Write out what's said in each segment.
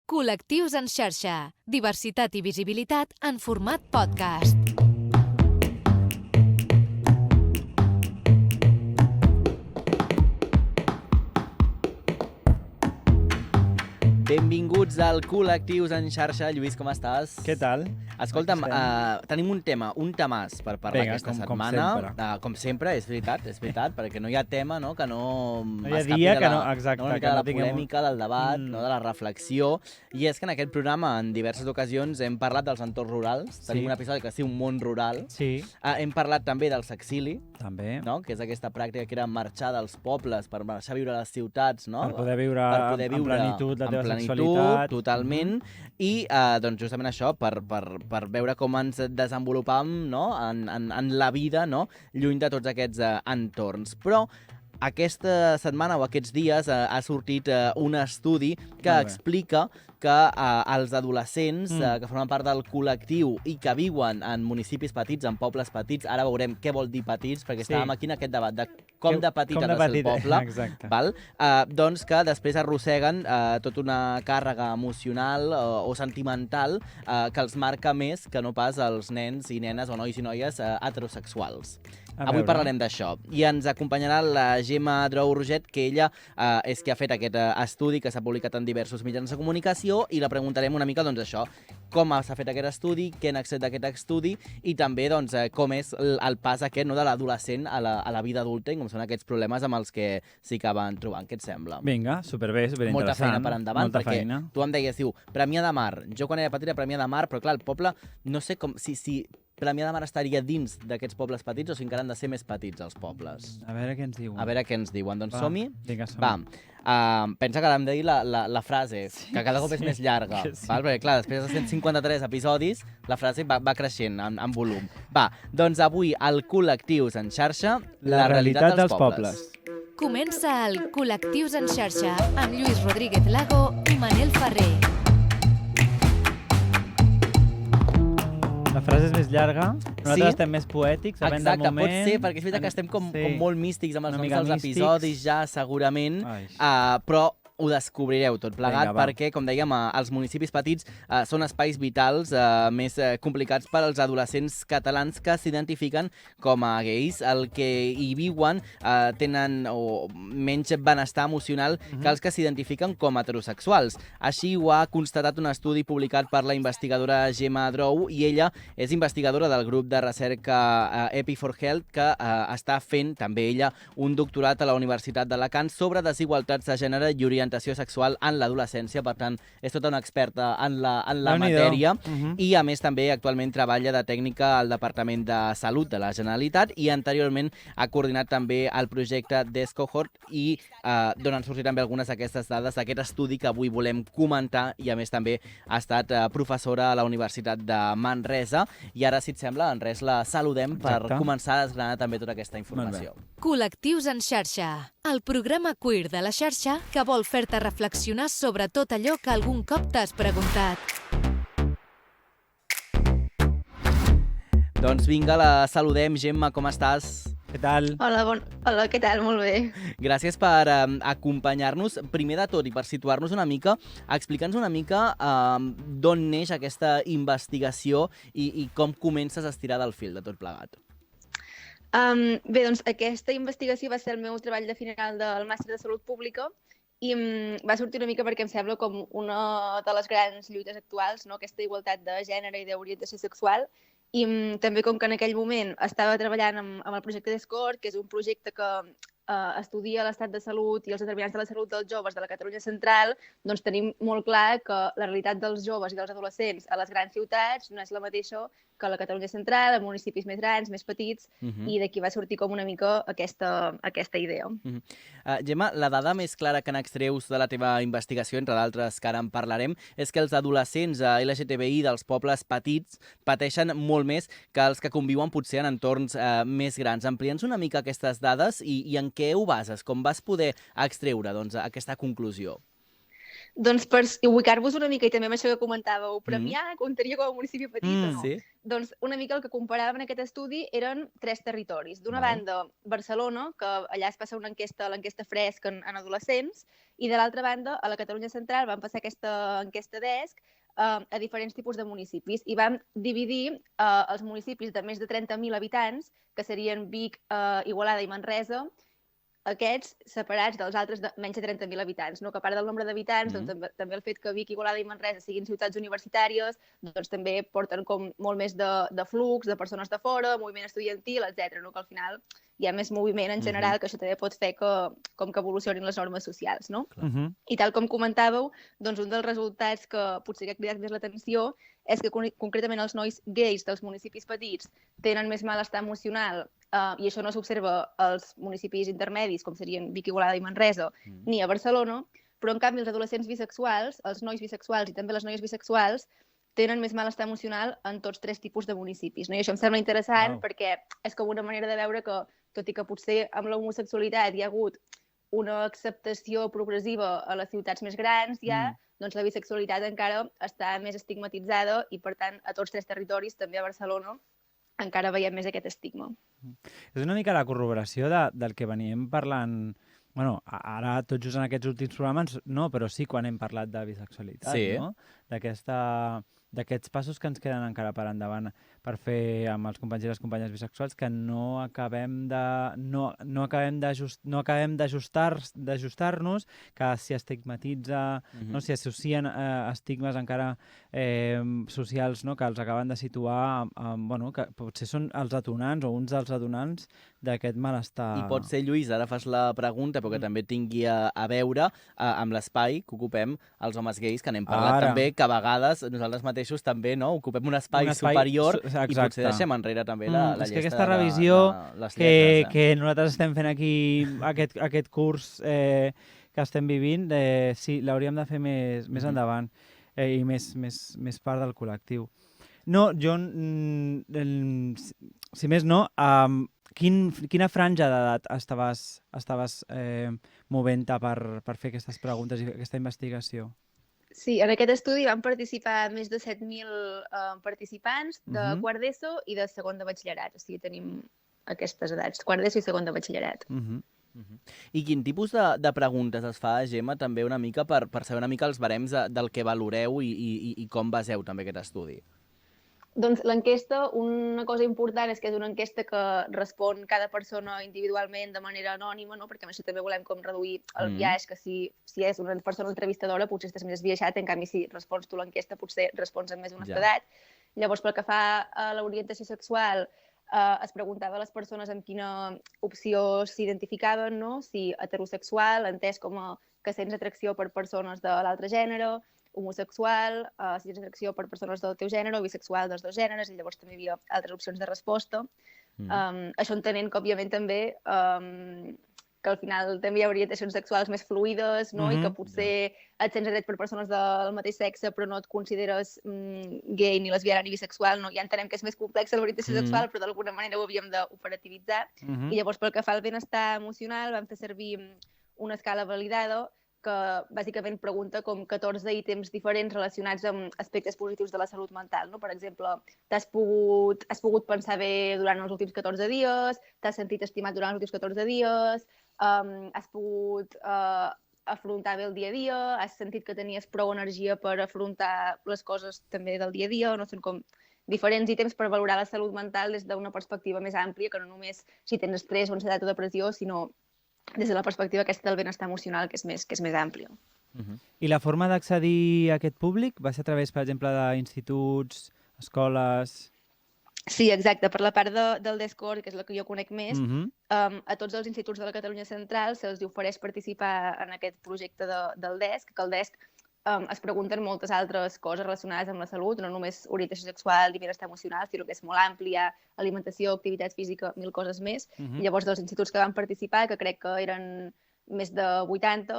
Col·lectius en xarxa. Diversitat i visibilitat en format podcast. Benvinguts al Col·lectius en xarxa. Lluís, com estàs? Què tal? Escolta'm, tenim un temàs per parlar aquesta setmana. Com sempre, és veritat, perquè no hi ha tema, no?, que no escapi de la polèmica, del debat, no, de la reflexió. I és que en aquest programa, en diverses ocasions, hem parlat dels entorns rurals. Tenim un episodi que es diu Món Rural. Sí. Hem parlat també del sexili, també, no?, que és aquesta pràctica que era marxar dels pobles per marxar a viure a les ciutats, no?, per poder viure en plenitud la teva sexualitat. Totalment. I doncs justament això, per veure com ens desenvolupam, no?, en la vida, no?, lluny de tots aquests entorns. Però aquesta setmana o aquests dies ha sortit un estudi que explica que els adolescents que formen part del col·lectiu i que viuen en municipis petits, en pobles petits, ara veurem què vol dir petits, perquè estàvem aquí en aquest debat de com de petit ha de ser el poble, val? Doncs que després arrosseguen tota una càrrega emocional o sentimental que els marca més que no pas els nens i nenes o nois i noies heterosexuals. Avui parlarem d'això. I ens acompanyarà la Gemma Drou-Roget, que ella és qui ha fet aquest estudi que s'ha publicat en diversos mitjans de comunicació, i la preguntarem una mica, doncs, això, com s'ha fet aquest estudi, què n'ha extret d'aquest estudi, i també, doncs, com és el pas aquest, no?, de l'adolescent a la vida adulta, i com són aquests problemes amb els que s'hi acaben trobant. Què et sembla? Vinga, superbé, superinteressant. Molta feina per endavant, molta perquè feina. Tu em deies, diu, Premià de Mar. Jo quan era petit era Premià de Mar, però clar, el poble, no sé com, si Premià de Mar estaria dins d'aquests pobles petits o si encara han de ser més petits els pobles. A veure què ens diuen. A veure què ens diuen. Doncs som-hi? Vinga, som-hi. Va, pensa que l'hem de dir la frase, que cada cop és més llarga. Val? Perquè clar, després de 153 episodis, la frase va creixent en volum. Va, doncs avui al Col·lectius en xarxa, la realitat dels pobles. Comença el Col·lectius en xarxa amb Lluís Rodríguez Lago i Manel Ferrer. La frase és més llarga, nosaltres estem més poètics, depèn del moment. Exacte, pot ser, perquè és veritat que estem com molt místics amb els noms dels episodis ja, segurament, però ho descobrireu tot plegat. Vinga, perquè, com dèiem, els municipis petits són espais vitals més complicats per als adolescents catalans que s'identifiquen com a gais. El que hi viuen tenen menys benestar emocional que els que s'identifiquen com a heterosexuals. Així ho ha constatat un estudi publicat per la investigadora Gemma Drou, i ella és investigadora del grup de recerca Epi4Health, que està fent també ella un doctorat a la Universitat d'Alacant sobre desigualtats de gènere i orientació sexual en l'adolescència. Per tant, és tota una experta en la matèria, i a més també actualment treballa de tècnica al Departament de Salut de la Generalitat, i anteriorment ha coordinat també el projecte Descohort, i d'on han sortit també algunes d'aquestes dades d'aquest estudi que avui volem comentar, i a més també ha estat professora a la Universitat de Manresa, i ara, si et sembla, en res la saludem per començar a desgranar també tota aquesta informació. Col·lectius en xarxa, el programa queer de la xarxa que vol fer-te reflexionar sobre tot allò que algun cop t'has preguntat. Doncs vinga, la saludem. Gemma, com estàs? Què tal? Hola, què tal? Molt bé. Gràcies per acompanyar-nos. Primer de tot, i per situar-nos una mica, explica'ns una mica d'on neix aquesta investigació i com comences a estirar del fil de tot plegat. Bé, doncs aquesta investigació va ser el meu treball de final del màster de Salut Pública, i va sortir una mica perquè em sembla com una de les grans lluites actuals, no?, aquesta igualtat de gènere i d'orientació sexual. I també com que en aquell moment estava treballant amb el projecte Descohort, que és un projecte que estudia l'estat de salut i els determinants de la salut dels joves de la Catalunya central, doncs tenim molt clar que la realitat dels joves i dels adolescents a les grans ciutats no és la mateixa que a la Catalunya central, a municipis més grans, més petits, i d'aquí va sortir com una mica aquesta idea. Gemma, la dada més clara que n'extreus de la teva investigació, entre d'altres que ara en parlarem, és que els adolescents LGTBI dels pobles petits pateixen molt més que els que conviuen potser en entorns més grans. Amplia'ns una mica aquestes dades i en què ho bases? Com vas poder extreure aquesta conclusió? Doncs per ubicar-vos una mica, i també amb això que comentàveu, Premià comptaria com a municipi petit o no? Sí. Doncs una mica el que comparàvem en aquest estudi eren 3 territoris. D'una banda, Barcelona, que allà es passa una enquesta, l'enquesta Fresc en adolescents, i de l'altra banda, a la Catalunya Central van passar aquesta enquesta DESC a diferents tipus de municipis i vam dividir els municipis de més de 30.000 habitants, que serien Vic, Igualada i Manresa, aquests separats dels altres de menys de 30.000 habitants, no? Que a part del nombre d'habitants, doncs, també el fet que Vic, Igualada i Manresa siguin ciutats universitàries, doncs també porten com molt més de flux, de persones de fora, moviment estudiantil, etc. No? Que al final hi ha més moviment en general, que això també pot fer que evolucionin les normes socials, no? I tal com comentàveu, doncs un dels resultats que potser que ha cridat més l'atenció és que concretament els nois gais dels municipis petits tenen més malestar emocional, i això no s'observa als municipis intermedis, com serien Vic, Igualada i Manresa, ni a Barcelona, però en canvi els adolescents bisexuals, els nois bisexuals i també les noies bisexuals, tenen més malestar emocional en tots 3 tipus de municipis. No? I això em sembla interessant perquè és com una manera de veure que, tot i que potser amb l'homosexualitat hi ha hagut una acceptació progressiva a les ciutats més grans ja, doncs la bisexualitat encara està més estigmatitzada i, per tant, a tots 3 territoris, també a Barcelona, encara veiem més aquest estigma. És una mica la corroboració del que veníem parlant, bueno, ara tot just en aquests últims programes, no, però sí quan hem parlat de bisexualitat, no? D'aquests passos que ens queden encara per endavant per fer amb els companys i les companyes bisexuals, que no acabem d'ajustar-nos, que s'hi estigmatitza, no? S'hi associen estigmes encara socials, no? Que els acaben de situar, bueno, que potser són els atonants o uns dels atonants d'aquest malestar. I pot ser, Lluís, ara fas la pregunta, però que també tingui a veure amb l'espai que ocupem els homes gais, que n'hem parlat també, que a vegades nosaltres mateixos també ocupem un espai superior i potser deixem enrere també la llesta. És que aquesta revisió que nosaltres estem fent aquí, aquest curs que estem vivint, sí, l'hauríem de fer més endavant i més part del col·lectiu. No, jo, si més no, quina franja d'edat estaves movent-te per fer aquestes preguntes i aquesta investigació? Sí, en aquest estudi van participar més de 7.000 participants de quart d'ESO i de segon de batxillerat. O sigui, tenim aquestes edats, quart d'ESO i segon de batxillerat. I quin tipus de preguntes es fa, Gemma, també una mica per saber una mica els barems del que valoreu i com baseu també aquest estudi? Doncs l'enquesta, una cosa important és que és una enquesta que respon cada persona individualment de manera anònima, no? Perquè amb això també volem com reduir el biaix, que si és una persona entrevistadora potser estàs més esbiaixat, en canvi si respons tu l'enquesta potser respons amb més honestedat. Llavors, pel que fa a l'orientació sexual, es preguntava a les persones amb quina opció s'identificaven, no? Si heterosexual, entès com que sents atracció per persones de l'altre gènere, homosexual, si tens atracció per persones del teu gènere o bisexual dels dos gèneres, i llavors també hi havia altres opcions de resposta. Això entenent que, òbviament, també que al final també hi ha orientacions sexuals més fluides, no? I que potser et sents atret per persones del mateix sexe però no et consideres gay, ni lesbiana, ni bisexual. No? Ja entenem que és més complexa l'orientació sexual, però d'alguna manera ho havíem d'operativitzar. I llavors, pel que fa al benestar emocional, vam fer servir una escala validada que bàsicament pregunta com 14 ítems diferents relacionats amb aspectes positius de la salut mental. No? Per exemple, has pogut pensar bé durant els últims 14 dies, t'has sentit estimat durant els últims 14 dies, has pogut afrontar bé el dia a dia, has sentit que tenies prou energia per afrontar les coses també del dia a dia, no? Són com diferents ítems per valorar la salut mental des d'una perspectiva més àmplia, que no només si tens estrès o ansietat o depressió, sinó des de la perspectiva aquesta del benestar emocional, que és més àmplia. I la forma d'accedir a aquest públic va ser a través, per exemple, d'instituts, escoles... Sí, exacte. Per la part del Descord, que és la que jo conec més, a tots els instituts de la Catalunya Central se'ls ofereix participar en aquest projecte del DESC, que el DESC es pregunten moltes altres coses relacionades amb la salut, no només orientació sexual i benestar emocional, sinó que és molt àmplia, alimentació, activitat física, 1.000 coses més. I llavors, dels instituts que van participar, que crec que eren més de 80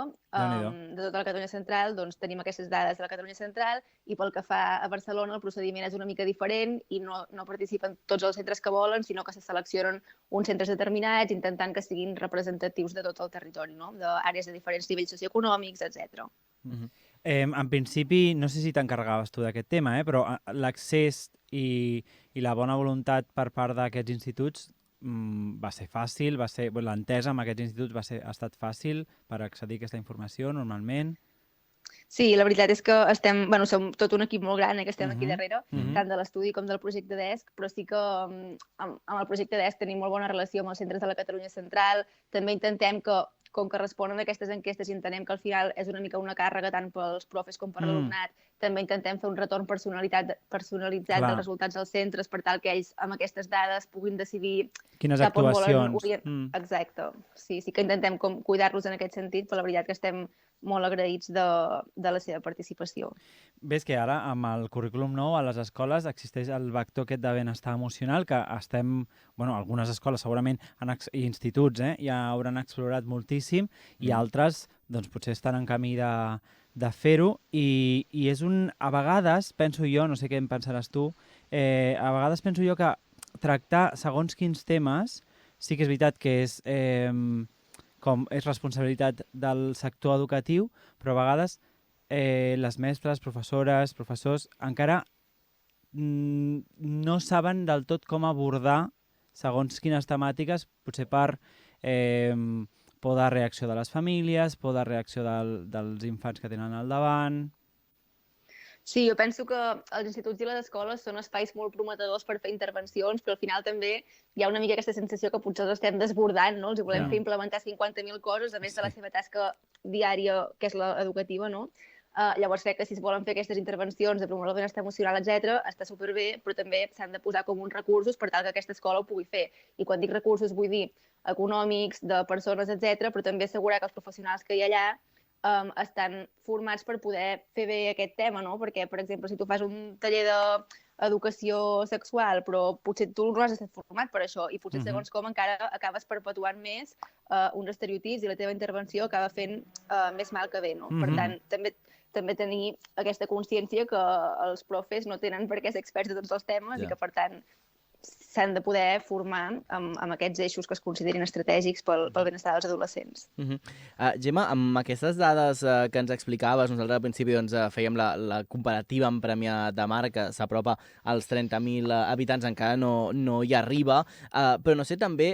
de tota la Catalunya Central, doncs tenim aquestes dades de la Catalunya Central, i pel que fa a Barcelona el procediment és una mica diferent i no participen tots els centres que volen, sinó que se seleccionen uns centres determinats intentant que siguin representatius de tot el territori, no? D'àrees de diferents nivells socioeconòmics, etc. En principi, no sé si t'encarregaves tu d'aquest tema, però l'accés i la bona voluntat per part d'aquests instituts va ser fàcil, l'entesa amb aquests instituts ha estat fàcil per accedir a aquesta informació normalment? Sí, la veritat és que som tot un equip molt gran que estem aquí darrere, tant de l'estudi com del projecte DESC, però sí que amb el projecte DESC tenim molt bona relació amb els centres de la Catalunya Central. També intentem que, com que responen a aquestes enquestes i entenem que al final és una mica una càrrega tant pels profes com per l'alumnat, també intentem fer un retorn personalitzat dels resultats dels centres per tal que ells amb aquestes dades puguin decidir quines actuacions. Exacte. Sí que intentem cuidar-los en aquest sentit, però la veritat que estem molt agraïts de la seva participació. Ves que ara, amb el currículum nou, a les escoles existeix el vector aquest de benestar emocional que algunes escoles segurament i instituts ja hauran explorat moltíssim i altres doncs, potser estan en camí de fer-ho i és a vegades, penso jo, no sé què en pensaràs tu, a vegades penso jo que tractar segons quins temes sí que és veritat que és responsabilitat del sector educatiu, però a vegades les mestres, professores, professors encara no saben del tot com abordar segons quines temàtiques, potser per por de reacció de les famílies, por de reacció dels infants que tenen al davant. Sí, jo penso que els instituts i les escoles són espais molt prometedors per fer intervencions, però al final també hi ha una mica aquesta sensació que potser els estem desbordant, no? Els volem fer implementar 50.000 coses, a més de la seva tasca diària, que és l'educativa, no? Llavors crec que si es volen fer aquestes intervencions de promoure el benestar emocional, etc., està superbé, però també s'han de posar com uns recursos per tal que aquesta escola ho pugui fer. I quan dic recursos vull dir econòmics, de persones, etc., però també assegurar que els professionals que hi ha allà estan formats per poder fer bé aquest tema, no? Perquè, per exemple, si tu fas un taller d'educació sexual, però potser tu no has estat format per això i potser segons com encara acabes perpetuant més uns estereotips i la teva intervenció acaba fent més mal que bé, no? Per tant, també tenir aquesta consciència que els profes no tenen per què ser experts de tots els temes i que, per tant, s'han de poder formar amb aquests eixos que es considerin estratègics pel benestar dels adolescents. Gemma, amb aquestes dades que ens explicaves, nosaltres al principi fèiem la comparativa amb Premià de Mar, que s'apropa als 30.000 habitants, encara no hi arriba, però no sé també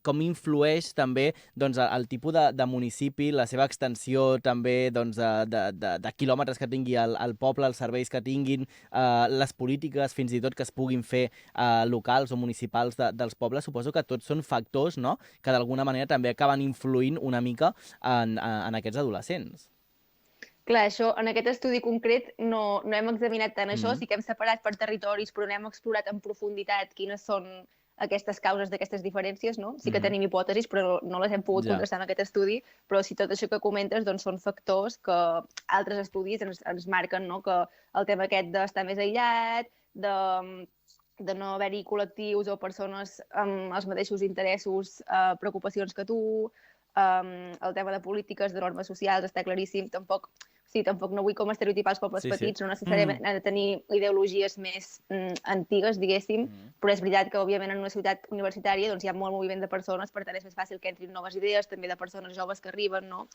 com influeix també el tipus de municipi, la seva extensió també de quilòmetres que tingui el poble, els serveis que tinguin, les polítiques fins i tot que es puguin fer locals o municipals dels pobles. Suposo que tots són factors, no?, que d'alguna manera també acaben influint una mica en aquests adolescents. Clar, això, en aquest estudi concret no hem examinat tant això, sí que hem separat per territoris, però no hem explorat en profunditat quines són aquestes causes d'aquestes diferències, no? Sí que tenim hipòtesis, però no les hem pogut contrastar en aquest estudi, però si tot això que comentes són factors que altres estudis ens marquen, no?, que el tema aquest d'estar més aïllat, de no haver-hi col·lectius o persones amb els mateixos interessos, preocupacions que tu, el tema de polítiques, de normes socials, està claríssim. Tampoc no vull com estereotipar els pobles petits, no necessàriament han de tenir ideologies més antigues, diguéssim, però és veritat que, òbviament, en una ciutat universitària hi ha molt moviment de persones, per tant és més fàcil que entrin noves idees, també de persones joves que arriben, no?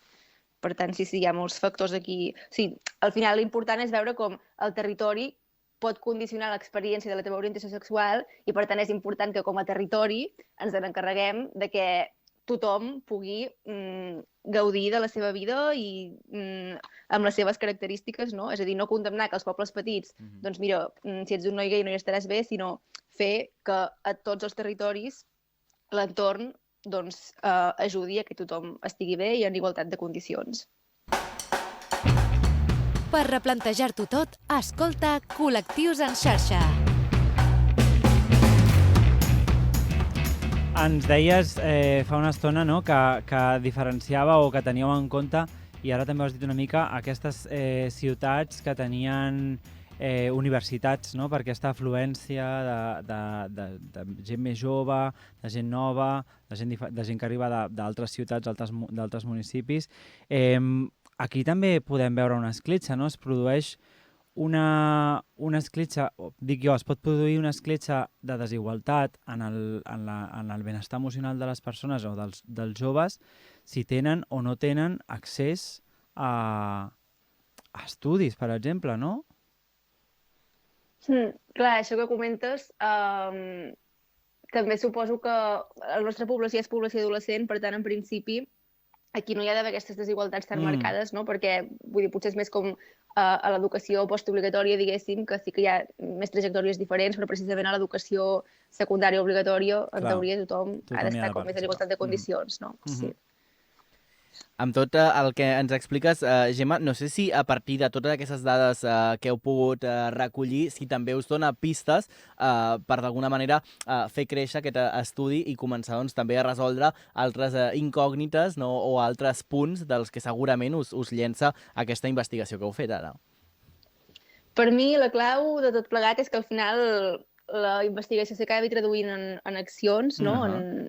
Per tant, sí, hi ha molts factors aquí. Sí, al final l'important és veure com el territori pot condicionar l'experiència de la teva orientació sexual i, per tant, és important que com a territori ens n'encarreguem de que tothom pugui gaudir de la seva vida i amb les seves característiques, no? És a dir, no condemnar que els pobles petits, doncs mira, si ets un noi gai no hi estaràs bé, sinó fer que a tots els territoris l'entorn ajudi a que tothom estigui bé i en igualtat de condicions. Per replantejar-t'ho tot, escolta Col·lectius en xarxa. Ens deies fa una estona, no?, que diferenciava o que teníeu en compte, i ara també ho has dit una mica, aquestes ciutats que tenien universitats, no?, per aquesta afluència de gent més jove, de gent nova, de gent que arriba d'altres ciutats, d'altres municipis. Aquí també podem veure una escletxa, no? Es produeix una escletxa, dic jo, es pot produir una escletxa de desigualtat en el benestar emocional de les persones o dels joves si tenen o no tenen accés a estudis, per exemple, no? Clar, això que comentes, també suposo que la nostra població és població adolescent, per tant, en principi, aquí no hi ha d'haver aquestes desigualtats tan marcades, no? Perquè, vull dir, potser és més com a l'educació postobligatòria, diguéssim, que sí que hi ha més trajectòries diferents, però precisament a l'educació secundària obligatòria, en teoria, tothom ha d'estar com més en igualtat de condicions, no? Sí. Amb tot el que ens expliques, Gemma, no sé si a partir de totes aquestes dades que heu pogut recollir, si també us dona pistes per d'alguna manera fer créixer aquest estudi i començar doncs, també a resoldre altres incògnites, no? O altres punts dels que segurament us llença aquesta investigació que heu fet ara. Per mi, la clau de tot plegat és que al final la investigació s'acabi traduint en accions, no?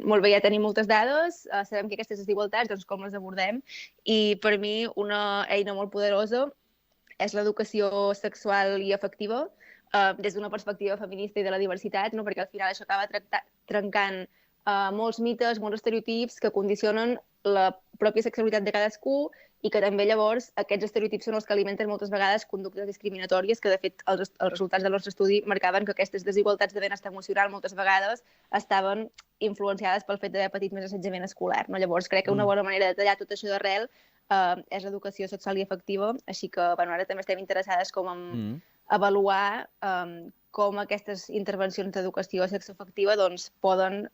Molt bé, ja tenim moltes dades, sabem que aquestes desigualtats, doncs com les abordem, i per mi una eina molt poderosa és l'educació sexual i afectiva, des d'una perspectiva feminista i de la diversitat, no? Perquè al final això acaba trencant molts mites, molts estereotips que condicionen la pròpia sexualitat de cadascú i que també llavors aquests estereotips són els que alimenten moltes vegades conductes discriminatòries que de fet els resultats del nostre estudi marcaven que aquestes desigualtats de benestar emocional moltes vegades estaven influenciades pel fet d'haver patit més assetjament escolar. No? Llavors crec que una bona manera de tallar tot això d'arrel és l'educació sexual i afectiva, així que ara també estem interessades com en avaluar com aquestes intervencions d'educació sexoafectiva doncs, poden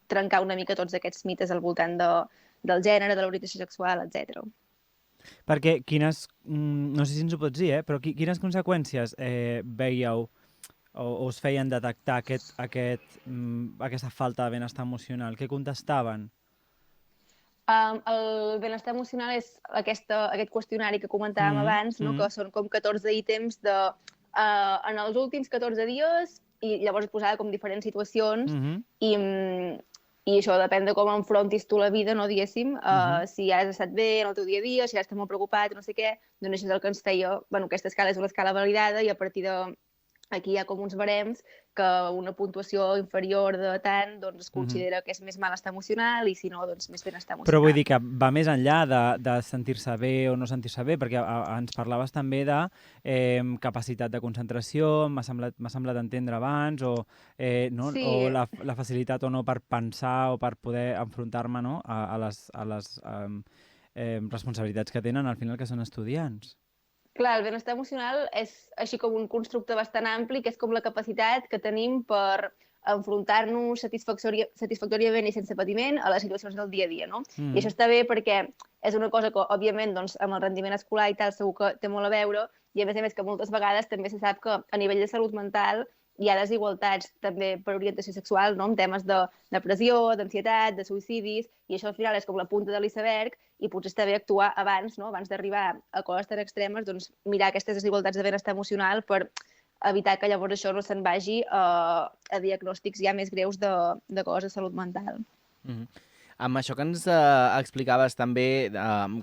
trencar una mica tots aquests mites al voltant del gènere, de l'orientació sexual, etc. Perquè no sé si ens ho pots dir, però quines conseqüències veieu o us feien detectar aquesta falta de benestar emocional? Què contestaven? El benestar emocional és aquest qüestionari que comentàvem abans, no? Que són com 14 ítems en els últims 14 dies i llavors et posava com diferents situacions i això depèn de com enfrontis tu la vida, no, diguéssim, si has estat bé en el teu dia a dia, si has estat molt preocupat, no sé què, doncs això és el que ens feia... Bueno, aquesta escala és una escala validada i a partir d'aquí hi ha com uns barems que una puntuació inferior de tant doncs es considera que és més malestar emocional i si no, doncs més benestar emocional. Però vull dir que va més enllà de sentir-se bé o no sentir-se bé, perquè ens parlaves també de capacitat de concentració, m'ha semblat entendre abans, o la facilitat o no per pensar o per poder enfrontar-me a les responsabilitats que tenen al final que són estudiants. Clar, el benestar emocional és així com un constructe bastant ampli, que és com la capacitat que tenim per enfrontar-nos satisfactòriament i sense patiment a les situacions del dia a dia, no? I això està bé perquè és una cosa que, òbviament, doncs, amb el rendiment escolar i tal segur que té molt a veure, i a més que moltes vegades també se sap que a nivell de salut mental hi ha desigualtats també per orientació sexual, no? En temes de depressió, d'ansietat, de suïcidis, i això al final és com la punta de l'iceberg i potser està bé actuar abans, no? Abans d'arribar a coses tan extremes, doncs mirar aquestes desigualtats de benestar emocional per evitar que llavors això no se'n vagi a diagnòstics ja més greus de coses de salut mental. Amb això que ens explicaves també,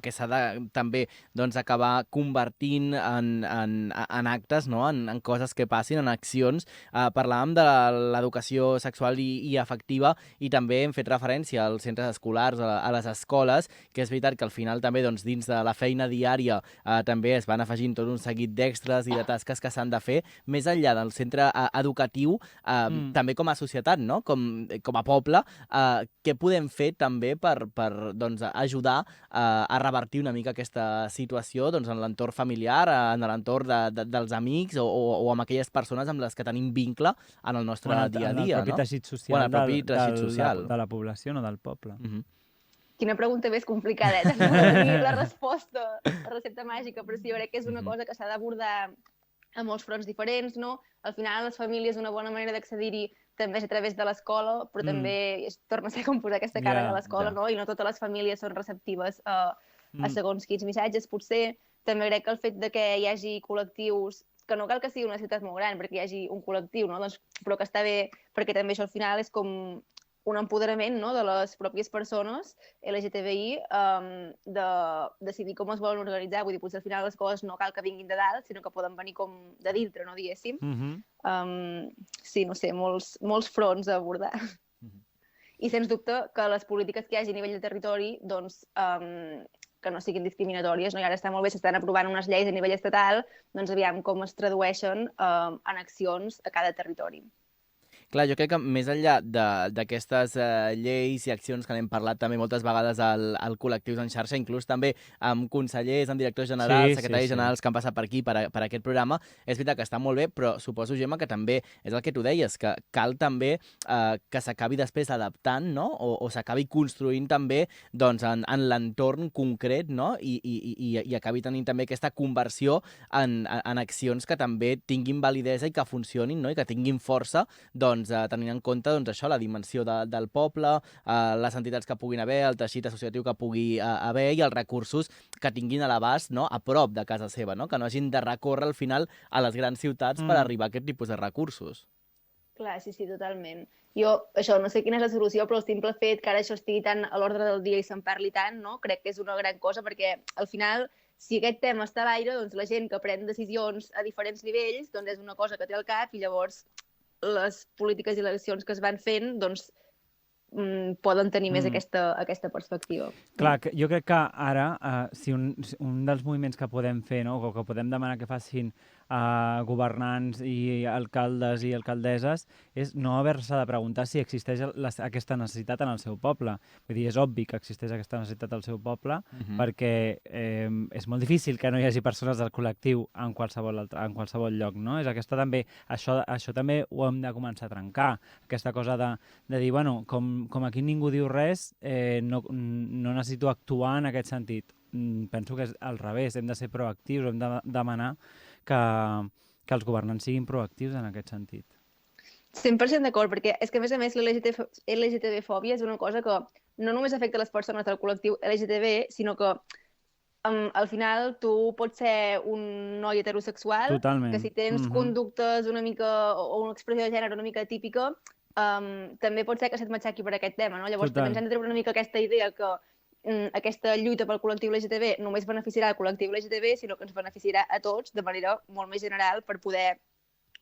que s'ha de també doncs, acabar convertint en actes, no? En coses que passin, en accions. Parlàvem de l'educació sexual i afectiva i també hem fet referència als centres escolars, a les escoles, que és veritat que al final també doncs, dins de la feina diària també es van afegint tot un seguit d'extres i de tasques que s'han de fer, més enllà del centre educatiu, també com a societat, no? Com a poble, què podem fer també per doncs, ajudar a revertir una mica aquesta situació doncs, en l'entorn familiar, en l'entorn dels amics o amb aquelles persones amb les que tenim vincle en el nostre dia a dia. En el propi teixit social, social de la població, no del poble. Quina pregunta més complicada, no tenir la resposta, la recepta màgica, però sí, jo crec que és una cosa que s'ha d'abordar a molts fronts diferents, no? Al final, les famílies, una bona manera d'accedir-hi també és a través de l'escola, però també torna a ser com posar aquesta càrrega a l'escola, no? I no totes les famílies són receptives a segons quins missatges, potser. També crec que el fet de que hi hagi col·lectius, que no cal que sigui una ciutat molt gran perquè hi hagi un col·lectiu, no? Doncs, però que està bé, perquè també això al final és com un empoderament, no? De les pròpies persones LGTBI de decidir com es volen organitzar. Vull dir, potser al final les coses no cal que vinguin de dalt, sinó que poden venir com de dintre, no diguéssim. Sí, no sé, molts fronts a abordar. I sens dubte que les polítiques que hi hagi a nivell de territori doncs, que no siguin discriminatòries, no? I ara està molt bé, s'estan aprovant unes lleis a nivell estatal, doncs aviam com es tradueixen en accions a cada territori. Clar, jo crec que més enllà d'aquestes lleis i accions que n'hem parlat també moltes vegades al Col·lectius en xarxa, inclús també amb consellers, amb directors generals, secretaris generals que han passat per aquí, per aquest programa, és veritat que està molt bé, però suposo, Gemma, que també és el que tu deies, que cal també que s'acabi després adaptant, no? O s'acabi construint també doncs, en l'entorn concret, no? I acabi tenint també aquesta conversió en accions que també tinguin validesa i que funcionin, no? I que tinguin força, doncs, tenint en compte això, la dimensió del poble, les entitats que puguin haver, el teixit associatiu que pugui haver i els recursos que tinguin a l'abast, no? A prop de casa seva, no? Que no hagin de recórrer al final a les grans ciutats per arribar a aquest tipus de recursos. Clar, sí, totalment. Jo, això, no sé quina és la solució, però el simple fet que ara això estigui tan a l'ordre del dia i se'n parli tant, no? Crec que és una gran cosa, perquè al final, si aquest tema està a l'aire, doncs la gent que pren decisions a diferents nivells doncs és una cosa que té al cap i llavors les polítiques i les accions que es van fent doncs, poden tenir més aquesta perspectiva. Clar, jo crec que ara, si un dels moviments que podem fer, no, o que podem demanar que facin governants i alcaldes i alcaldesses és no haver-se de preguntar si existeix aquesta necessitat en el seu poble. Vull dir, és obvi que existeix aquesta necessitat al seu poble perquè és molt difícil que no hi hagi persones del col·lectiu en qualsevol lloc, no? És aquesta també, això també ho hem de començar a trencar. Aquesta cosa de dir, bueno, com aquí ningú diu res, no necessito actuar en aquest sentit. Penso que és al revés, hem de ser proactius, hem de demanar que els governants siguin proactius en aquest sentit. 100% d'acord, perquè és que a més LGTB-fòbia és una cosa que no només afecta les persones del col·lectiu LGTB, sinó que al final tu pots ser un noi heterosexual, que si tens conductes una mica, o una expressió de gènere una mica típica, també pot ser que se't matxaqui per aquest tema, no? Llavors també ens hem de treure una mica aquesta idea que aquesta lluita pel col·lectiu LGTB només beneficiarà el col·lectiu LGTB, sinó que ens beneficiarà a tots de manera molt més general per poder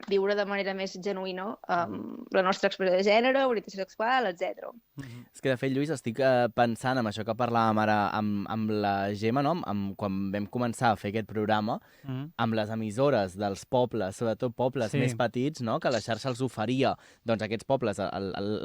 viure de manera més genuïna la nostra expressió de gènere, orientació sexual, etc. És que, de fet, Lluís, estic pensant en això que parlàvem ara amb la Gemma, no? Quan vam començar a fer aquest programa, amb les emissores dels pobles, sobretot pobles més petits, no? Que la xarxa els oferia doncs, aquests pobles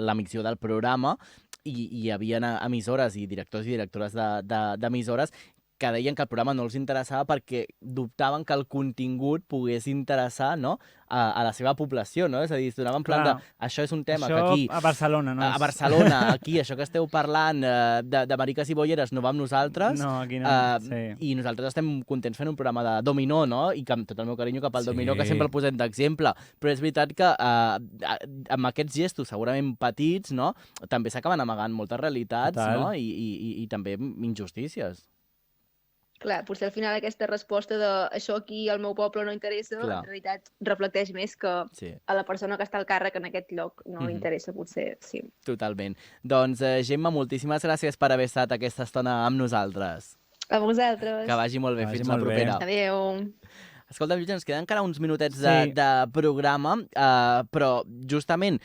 l'emissió del programa, i hi havia emissores i directors i directores d'emissores que deien que el programa no els interessava perquè dubtaven que el contingut pogués interessar, no? A la seva població, no? És a dir, es donaven en plan de això és un tema que aquí... a Barcelona, no? A Barcelona, aquí, això que esteu parlant de mariques i bolleres no va amb nosaltres. No, aquí no. I nosaltres estem contents fent un programa de dominó, no? I amb tot el meu carinyo cap al dominó, que sempre el posem d'exemple. Però és veritat que amb aquests gestos segurament petits, no? També s'acaben amagant moltes realitats, no? I també injustícies. Clar, potser al final aquesta resposta de això aquí al meu poble no interessa, en realitat reflecteix més que a la persona que està al càrrec en aquest lloc no li interessa, potser, sí. Totalment. Doncs, Gemma, moltíssimes gràcies per haver estat aquesta estona amb nosaltres. A vosaltres. Que vagi molt bé. Fins la propera. Adéu. Escolta, Lluís, ens queden encara uns minutets de programa, però justament...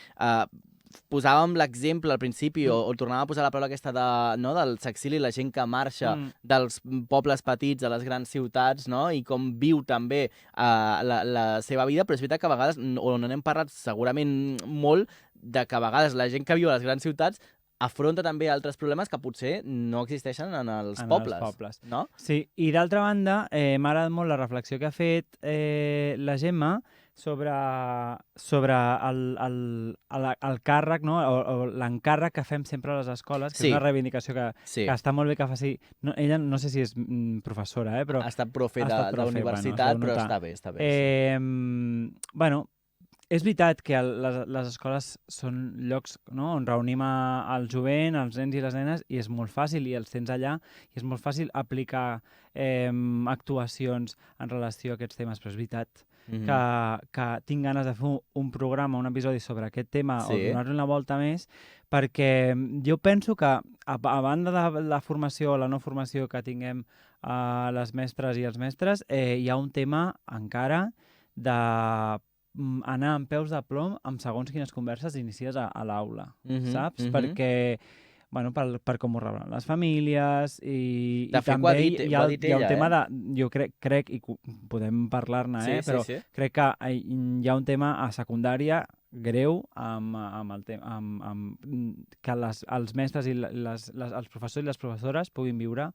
posàvem l'exemple al principi, o tornàvem a posar la paraula aquesta del s'exili, la gent que marxa dels pobles petits a les grans ciutats, no? I com viu també la seva vida, però és veritat que a vegades, o no n'hem parlat segurament molt, de que a vegades la gent que viu a les grans ciutats afronta també altres problemes que potser no existeixen en els pobles. No? Sí, i d'altra banda, m'ha agradat molt la reflexió que ha fet la Gemma sobre el càrrec, no? o l'encàrrec que fem sempre a les escoles, que és una reivindicació que està molt bé que faci... No, ella no sé si és professora, però... Ha estat profe de la universitat, però està bé. Bueno, és veritat que les escoles són llocs, no? On reunim el jovent, els nens i les nenes, i és molt fàcil, i els tens allà, i és molt fàcil aplicar actuacions en relació a aquests temes, però és veritat que tinc ganes de fer un programa, un episodi sobre aquest tema, o donar-li una volta més, perquè jo penso que, a banda de la formació o la no formació que tinguem les mestres i els mestres, hi ha un tema encara d'anar amb peus de plom amb segons quines converses inicies a l'aula, saps? Perquè per com ho rebran les famílies i també hi ha el tema de... Jo crec i podem parlar-ne, però crec que hi ha un tema a secundària greu que els mestres i els professors i les professores puguin viure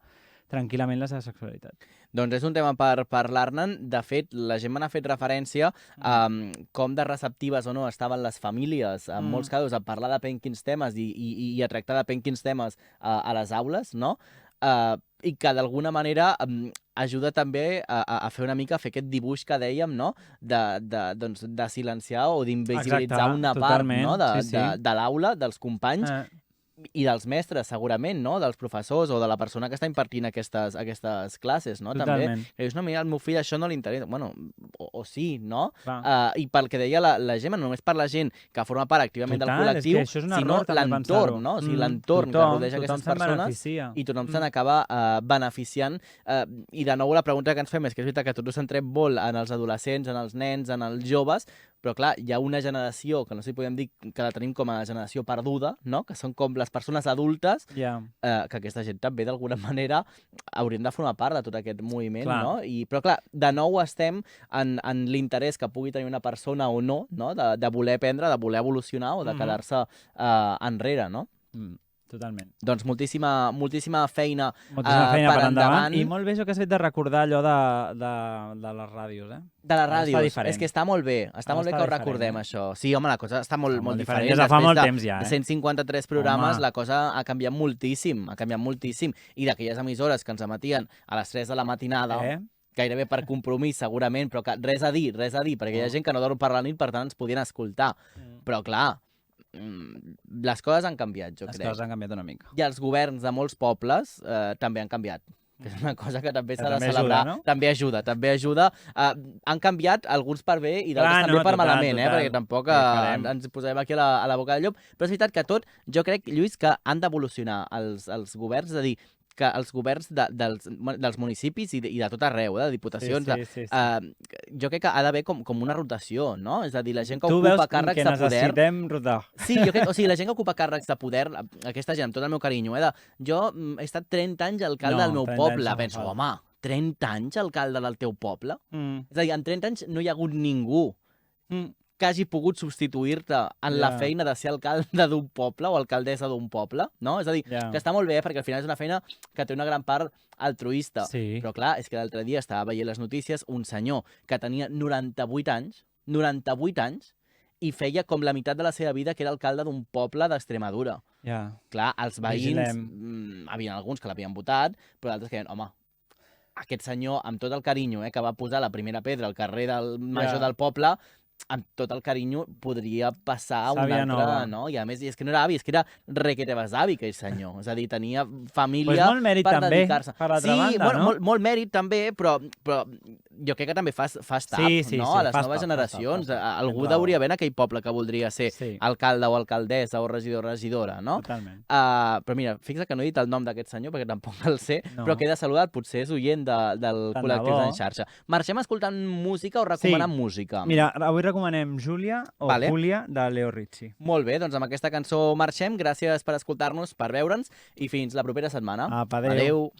tranquil·lament la seva sexualitat. Doncs és un tema per parlar-ne. De fet, la gent m'ha fet referència a com de receptives o no estaven les famílies, en molts casos, a parlar de quins temes i a tractar de quins temes a les aules, no? I que d'alguna manera ajuda també a fer una mica, a fer aquest dibuix que dèiem, no? De silenciar o d'invisibilitzar una part de l'aula, dels companys, i dels mestres, segurament, no? Dels professors o de la persona que està impartint aquestes classes, no? Totalment. També. Dius, no, mira, al meu fill això no li interessa. Bueno, o sí, no? I pel que deia la Gemma, no només per la gent que forma part activament del col·lectiu, sinó l'entorn, no? O sigui, l'entorn que rodeja aquestes persones i tothom se n'acaba beneficiant. I de nou la pregunta que ens fem és que és veritat que tots ho centrem molt en els adolescents, en els nens, en els joves, però clar, hi ha una generació, que no sé si podem dir que la tenim com a generació perduda, no? Que són com les persones adultes, que aquesta gent també d'alguna manera haurien de formar part de tot aquest moviment, no? Però clar, de nou estem en l'interès que pugui tenir una persona o no, de voler aprendre, de voler evolucionar o de quedar-se enrere, no? Totalment. Doncs moltíssima feina per endavant. I molt bé això que has fet de recordar allò de les ràdios, De les ràdios. És que està molt bé. Està molt bé que ho recordem, això. Sí, home, la cosa està molt diferent. Des de fa molt temps ja, 153 programes, la cosa ha canviat moltíssim. I d'aquelles emissores que ens emetien a les 3 de la matinada, gairebé per compromís, segurament, però que res a dir, perquè hi ha gent que no dorm per la nit, per tant ens podien escoltar. Però clar, les coses han canviat, jo crec. Les coses han canviat una mica. I els governs de molts pobles també han canviat. Que és una cosa que també s'ha de celebrar. No? També ajuda. Han canviat alguns per bé i d'altres també per malament, perquè tampoc ens posarem aquí a la boca del llop. Però és veritat que jo crec, Lluís, que han d'evolucionar els governs, és a dir, que els governs dels municipis i de tot arreu, de diputacions, jo crec que ha d'haver com una rotació, no? És a dir, la gent que ocupa càrrecs de poder... Tu veus que necessitem rotar. Sí, jo crec, o sigui, la gent que ocupa càrrecs de poder, aquesta gent, amb tot el meu carinyo, jo he estat 30 anys alcalde del meu poble, penso, home, 30 anys alcalde del teu poble? És a dir, en 30 anys no hi ha hagut ningú que hagi pogut substituir-te en la feina de ser alcalde d'un poble o alcaldessa d'un poble, no? És a dir, que està molt bé, perquè al final és una feina que té una gran part altruista. Però clar, és que l'altre dia estava veient les notícies un senyor que tenia 98 anys, i feia com la meitat de la seva vida que era alcalde d'un poble d'Extremadura. Clar, els veïns, havia alguns que l'havien votat, però d'altres que deien, home, aquest senyor, amb tot el carinyo, que va posar la primera pedra al carrer del major del poble, amb tot el carinyo podria passar a un altre, no? I a més, és que no era avi, és que era requetebesavi, aquell senyor. És a dir, tenia família per dedicar-se. Per l'altra banda, no? Molt mèrit també, però jo crec que també fa estat, no? A les noves generacions. Algú deuria haver en aquell poble que voldria ser alcalde o alcaldessa o regidor o regidora, no? Totalment. Però mira, fixa que no he dit el nom d'aquest senyor, perquè tampoc el sé, però queda saludat, potser és oient del col·lectiu en xarxa. Marxem escoltant música o recomanant música? Mira, avui recomanem Júlia o Júlia de Leo Ricci. Molt bé, doncs amb aquesta cançó marxem. Gràcies per escoltar-nos, per veure'ns i fins la propera setmana. Adéu.